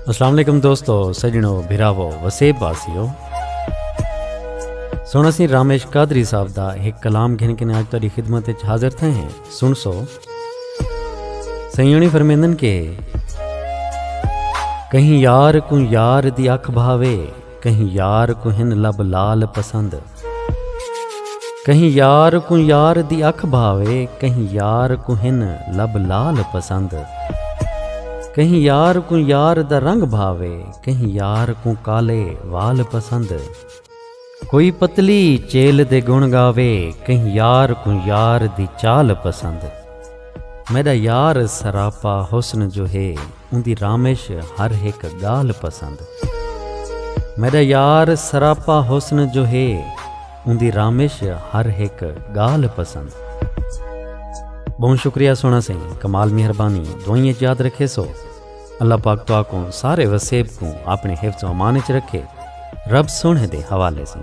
अस्सलाम वालेकुम दोस्तों, सजनों, भिरावो, वसेब वासियों। सोना सी रामेश कादरी साहब दा एक कलाम घिन के आज तुहाडी खिदमत विच हाजिर थे हैं। सुन सो सईयोनी फरमेंदन के कहीं यार को यार दी अख भावे, कहीं यार को हिन लब लाल पसंद। कहीं यार को यार दी अख भावे, कहीं यार को हिन लब लाल पसंद। कहीं यार को यार दा रंग भावे, कहीं यार को काले वाल पसंद। कोई पतली चेल दे गुण गावे, कहीं यार को यार दी चाल पसंद। मेरा यार सरापा हुस्न जो है, उंदी रामेश हर एक गाल पसंद। मेरा यार सरापा हुस्न जो है, उंदी रामेश हर एक गाल पसंद। बहुत शुक्रिया सोना सिंह, कमाल मेहरबानी, दुआएं याद रखे सो। अल्लाह पाक तो को सारे वसेब को अपने हिफ्ज़ व अमान च रखे। रब सोने दे हवाले से।